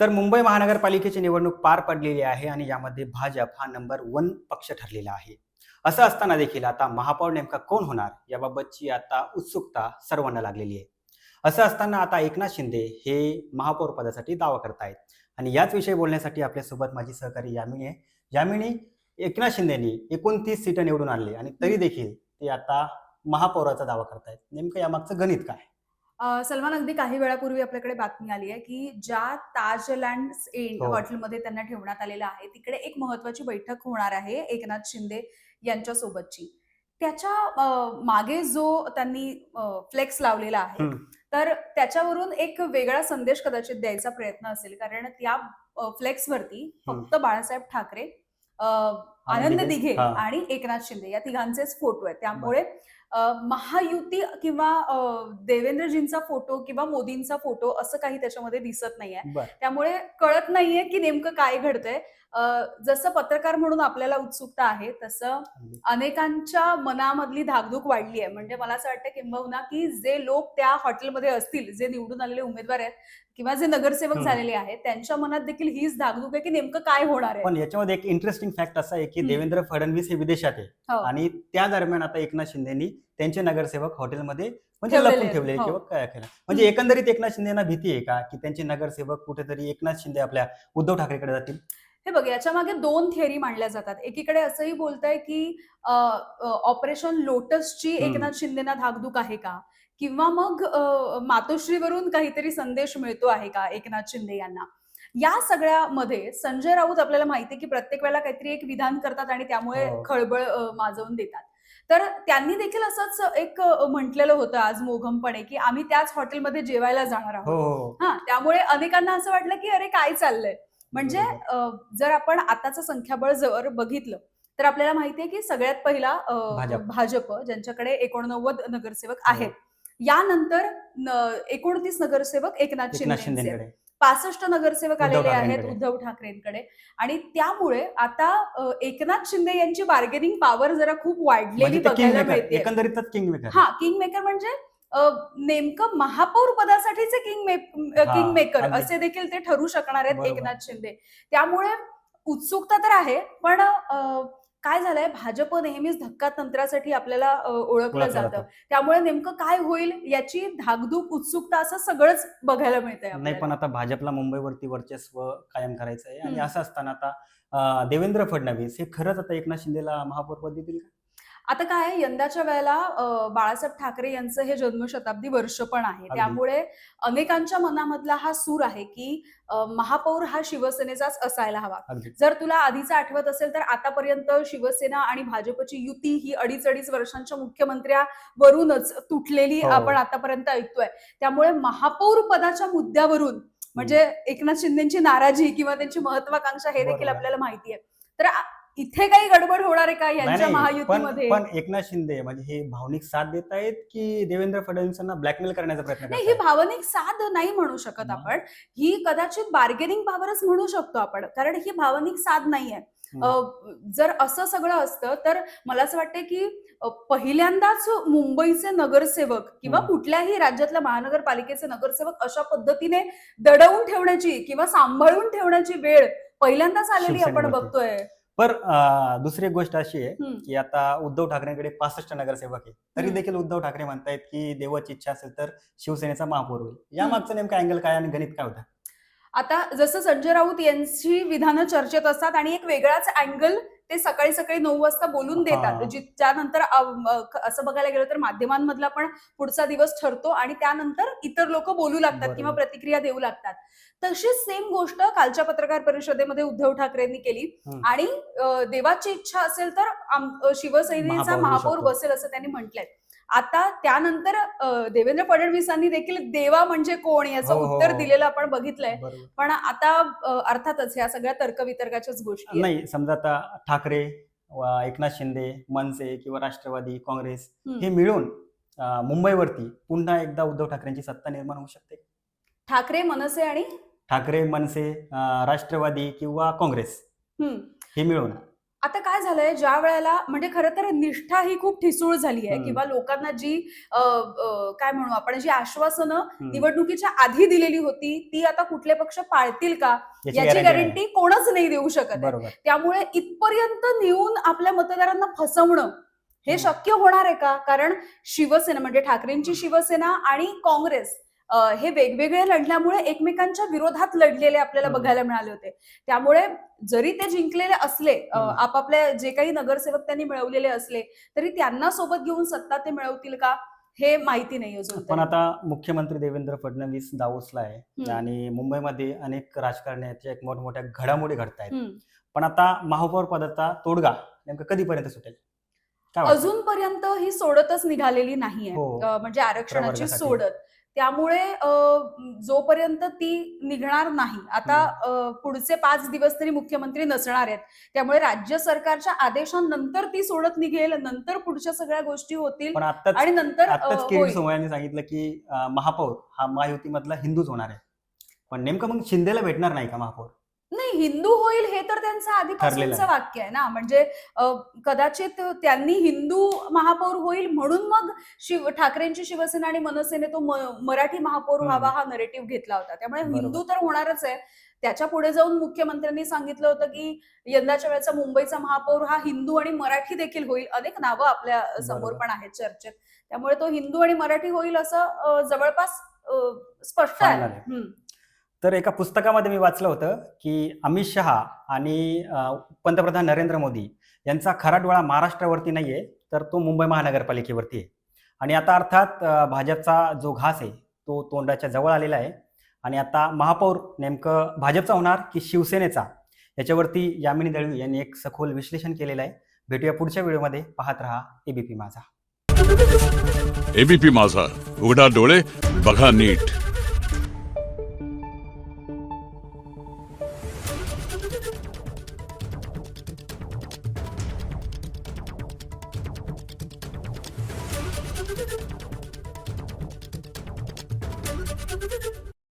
तर मुंबई महानगरपालिकेची निवडणूक पार पडलेली आहे आणि यामध्ये भाजप हा नंबर 1 पक्ष ठरलेला आहे. असं असताना देखील आता महापौर नेमका कोण होणार याबाबतची आता उत्सुकता सर्वांना लागलेली आहे. असं असताना आता एकनाथ शिंदे हे महापौर पदासाठी दावा करतायत आणि याच विषयी बोलण्यासाठी आपल्यासोबत माझी सहकारी यामिनी आहे. यामिनी, एकनाथ शिंदेनी 29 सीटं निवडून आणली आणि तरी देखील ते आता महापौराचा दावा करतायत. नेमकं यामागचं गणित काय? सलमान, अगदी काही वेळापूर्वी आपल्याकडे बातमी आली आहे, की ज्या ताजलँड्स इंड हो. हॉटेलमध्ये त्यांना ठेवण्यात आलेलं आहे, तिकडे एक महत्त्वाची बैठक होणार आहे एकनाथ शिंदे यांच्यासोबतची. त्याच्या मागे जो त्यांनी फ्लेक्स लावलेला आहे, हं. तर त्याच्यावरून एक वेगळा संदेश कदाचित द्यायचा प्रयत्न असेल. कारण त्या फ्लेक्सवरती हं. फक्त बाळासाहेब ठाकरे, अ, आनंद आनंद दिघे. दिघे हां. आणि एकनाथ शिंदे या तिघांचेच फोटो आहेत. बरं. त्यामुळे महायुती किंवा देवेंद्रजींचा फोटो किंवा मोदींचा फोटो असं काही त्याच्यामध्ये दिसत नाहीये. बरं. त्यामुळे कळत नाहीये की नेमकं काय घडतंय. जसं पत्रकार म्हणून आपल्याला उत्सुकता आहे, तसं अगदी. अनेकांच्या मनामधली धाकधूक वाढली आहे. म्हणजे मला असं वाटतं किंबहुना की जे लोक त्या हॉटेलमध्ये असतील, जे निवडून आलेले उमेदवार आहेत किंवा जे नगरसेवक हं. झालेले आहेत, त्यांच्या मनात देखील हीच धाकधूक आहे की नेमकं काय होणार आहे. पण याच्यामध्ये एक इंटरेस्टिंग फॅक्ट असा आहे, की हं. देवेंद्र फडणवीस हे विदेशात आहे हो. आणि त्या दरम्यान आता एकनाथ शिंदेनी त्यांचे नगरसेवक हॉटेलमध्ये म्हणजे ठेवलेले लपवून आहेत. ठेवले हो. किंवा काय केलं. म्हणजे हं. एकंदरीत एकनाथ शिंदेना भीती आहे का, की त्यांचे नगरसेवक कुठेतरी एकनाथ शिंदे आपल्या उद्धव ठाकरेकडे जातील? हे बघ, याच्या मागे 2 थिअरी मांडल्या जातात. एकीकडे असंही बोलताय की ऑपरेशन लोटसची हं. एकनाथ शिंदेना धाकधूक आहे का? किंवा मग मातोश्रीवरून काहीतरी संदेश मिळतो आहे का एकनाथ शिंदे यांना? या सगळ्यामध्ये संजय राऊत आपल्याला माहिती आहे की प्रत्येक वेळेला काहीतरी एक विधान करतात आणि त्यामुळे हो. खळबळ माजवून देतात. तर त्यांनी देखील असंच एक म्हटलेलं होतं आज मोघमपणे, की आम्ही त्याच हॉटेलमध्ये जेवायला जाणार हो, आहोत. हो, हो. हां, त्यामुळे अनेकांना असं वाटलं की अरे काय चाललंय? म्हणजे बरोबर. जर आपण आताचं संख्याबळ जर बघितलं, तर आपल्याला माहिती आहे की सगळ्यात पहिला भाजप. भाजप, ज्यांच्याकडे 89 नगरसेवक हो. आहेत. यानंतर 29 नगरसेवक एकनाथ एकनाथ शिंदेचे आहेत. शिंदेकडे, 65 नगरसेवक उद्धव आलेले आहेत ठाकरेंकडे. उद्धव ठाकरेंकडे आणि त्यामुळे आता एकनाथ शिंदे यांची बार्गेनिंग पॉवर जरा खूप वाढलेली म्हणजे ते किंग बघायला मेकर, मिळतेय. एकंदरीतच किंग मेकर आहे. हां, किंग मेकर म्हणजे नेमकं महापौर पदासाठीचे किंग हां, मेकर अगदी. असे देखील ते ठरू शकणार आहेत बरोबर. एकनाथ शिंदे. त्यामुळे उत्सुकता तर आहे, पण काय झालंय, भाजप नेहमीच धक्कातंत्रासाठी आपल्याला ओळखलं ओळखलं जातं. जातं. त्यामुळे नेमकं काय होईल याची धाकधूक, उत्सुकता असं सगळंच बघायला मिळतंय नाही, आपल्याला. पण आता भाजपला मुंबईवरती वर्चस्व कायम करायचं आहे आणि हं. असं असताना आता देवेंद्र फडणवीस हे खरंच आता एकनाथ शिंदेला महापौरपद देतील का? आता काय आहे, यंदाच्या वेळेला बाळासाहेब ठाकरे यांचं हे जन्मशताब्दी वर्ष पण आहे. अगदी. त्यामुळे अनेकांच्या मनामधला हा सूर आहे, की महापौर हा शिवसेनेचाच असायला हवा. अगदी. जर तुला आधीचं आठवत असेल, तर आतापर्यंत शिवसेना आणि भाजपची युती ही 2.5 वर्षांच्या मुख्यमंत्र्यावरूनच तुटलेली हो. आपण आतापर्यंत ऐकतोय. त्यामुळे महापौर पदाच्या मुद्द्यावरून हं. म्हणजे एकनाथ शिंदेची नाराजी किंवा त्यांची महत्वाकांक्षा हे देखील बरोबर. आपल्याला माहिती आहे. तर इथे काही गडबड होणार आहे का नाही, यांच्या नाही. पण महायुतीमध्ये? पण एकनाथ शिंदे म्हणजे हे भावनिक साथ देत आहेत, की देवेंद्र फडणवीसांना ब्लॅकमेल करण्याचा प्रयत्न नाही, ही करतायत? भावनिक साथ नाही म्हणू शकत मग? आपण. ही कदाचित बार्गेनिंग पॉवरच म्हणू शकतो आपण. कारण ही भावनिक साथ नाहीये. अ, हं. जर असं सगळं असतं, तर मला असं वाटतंय की पहिल्यांदाच मुंबईचे नगरसेवक किंवा हं. कुठल्याही राज्यातल्या महानगरपालिकेचे नगरसेवक अशा पद्धतीने दडवून ठेवण्याची किंवा सांभाळून ठेवण्याची वेळ पहिल्यांदाच आलेली आपण शिवसेनेवरती. बघतोय. पण दुसरी एक गोष्ट अशी आहे, हं, की आता उद्धव ठाकरेंकडे 65 नगरसेवक आहे. तरी हं, देखील उद्धव ठाकरे म्हणतायत, की देवाची इच्छा असेल तर शिवसेनेचा महापौर होईल. हं. यामागचं नेमकं अँगल काय आणि गणित काय होतं? आता जसं संजय राऊत यांची विधानं चर्चेत असतात आणि एक वेगळाच अँगल ते सकाळी 9 वाजता बोलून देतात. हां. त्यानंतर असं बघायला गेलं तर माध्यमांमधला पण पुढचा दिवस ठरतो आणि त्यानंतर इतर लोकं बोलू लागतात किंवा बरोबर. प्रतिक्रिया देऊ लागतात. तशीच सेम गोष्ट कालच्या पत्रकार परिषदेमध्ये उद्धव ठाकरेंनी केली हं. आणि देवाची इच्छा असेल तर शिवसेनेचा महापौर होऊ महापौर शकतो. बसेल असं त्यांनी म्हटलंय. आता त्यानंतर देवेंद्र फडणवीसांनी देखील देवा म्हणजे कोण याचं हो, हो, उत्तर हो. दिलेलं आपण बघितलंय. बरोबर. पण आता अर्थातच ह्या सगळ्या तर्कवितर्काच्याच गोष्टी आहेत. नाही, समजा आता ठाकरे, एकनाथ शिंदे, मनसे किंवा राष्ट्रवादी, काँग्रेस हं. हे मिळून मुंबईवरती पुन्हा एकदा उद्धव ठाकरेंची सत्ता निर्माण होऊ शकते. ठाकरे, मनसे आणि ठाकरे, मनसे, राष्ट्रवादी किंवा काँग्रेस हं. हे मिळून. आता काय झालंय, ज्या वेळेला म्हणजे खरं तर निष्ठा ही खूप ठिसूळ झाली आहे हम्म. किंवा लोकांना जी काय म्हणू आपण, जी आश्वासनं हम्म. निवडणुकीच्या आधी दिलेली होती ती आता कुठले पक्ष पाळतील का याची याची guarantee नाही. गॅरंटी कोणच नाही देऊ शकत आहे. बरोबर. त्यामुळे इथपर्यंत नेऊन आपल्या मतदारांना फसवणं हे शक्य होणार आहे का? कारण शिवसेना म्हणजे ठाकरेंची शिवसेना आणि काँग्रेस हे वेगवेगळे लढल्यामुळे एकमेकांच्या विरोधात लढलेले आपल्याला बघायला मिळाले होते. त्यामुळे जरी ते जिंकलेले असले, आपापल्या जे काही नगरसेवक त्यांनी मिळवलेले असले, तरी त्यांना सोबत घेऊन सत्ता ते मिळवतील का हे माहिती नाही अजून पण तरी. आता मुख्यमंत्री देवेंद्र फडणवीस दावोसला आहे हम्म. आणि मुंबईमध्ये अनेक राजकारण्याच्या एक मोठमोठ्या घडामोडी घडत आहेत. हम्म. पण आता महापौर पदाचा तोडगा नेमकं कधीपर्यंत सुटेल? काय वाटतं? अजूनपर्यंत ही सोडतच निघालेली नाहीये. हो. म्हणजे आरक्षणाची प्रवर्गासाठी. सोडत. त्यामुळे जोपर्यंत ती निघणार नाही, आता पुढचे 5 दिवस तरी मुख्यमंत्री नसणार आहेत. त्यामुळे राज्य सरकारच्या आदेशानंतर ती सोडत निघेल, नंतर पुढच्या सगळ्या गोष्टी होतील पण आत्ताच आणि नंतर किरीट होईल. सोमय्या यांनी सांगितलं की महापौर हा महायुतीमधला हिंदूच होणार आहे. पण नेमकं मग शिंदेला भेटणार नाही का महापौर? नाही, हिंदू होईल हे तर त्यांचं ठरलेलं आधीपासूनचं आहे. वाक्य आहे ना. म्हणजे कदाचित त्यांनी हिंदू महापौर होईल म्हणून मग ठाकरेंची शिवसेना आणि मनसेने तो मराठी महापौर व्हावा हा नरेटिव्ह घेतला होता. त्यामुळे बरोबर. हिंदू तर होणारच आहे. त्याच्या पुढे जाऊन मुख्यमंत्र्यांनी सांगितलं होतं की यंदाच्या वेळेचा मुंबईचा महापौर हा हिंदू आणि मराठी देखील होईल. अनेक नावं आपल्या समोर बरोबर. पण आहेत चर्चेत. त्यामुळे तो हिंदू आणि मराठी होईल असं जवळपास स्पष्ट आहे. Final आहे. तर एका पुस्तकामध्ये मी वाचलं होतं की अमित शहा आणि पंतप्रधान नरेंद्र मोदी यांचा खरा डोळा महाराष्ट्रावरती नाहीये, तर तो मुंबई महानगरपालिकेवरती आहे. आणि आता अर्थात भाजपचा जो घास आहे तो तोंडाच्या जवळ आलेला आहे आणि आता महापौर नेमकं भाजपचा होणार की शिवसेनेचा, याच्यावरती यामिनी दळवी यांनी एक सखोल विश्लेषण केलेलं आहे. भेटूया पुढच्या व्हिडिओमध्ये. पाहत रहा एबीपी माझा. एबीपी माझा, उघडा डोळे बघा नीट.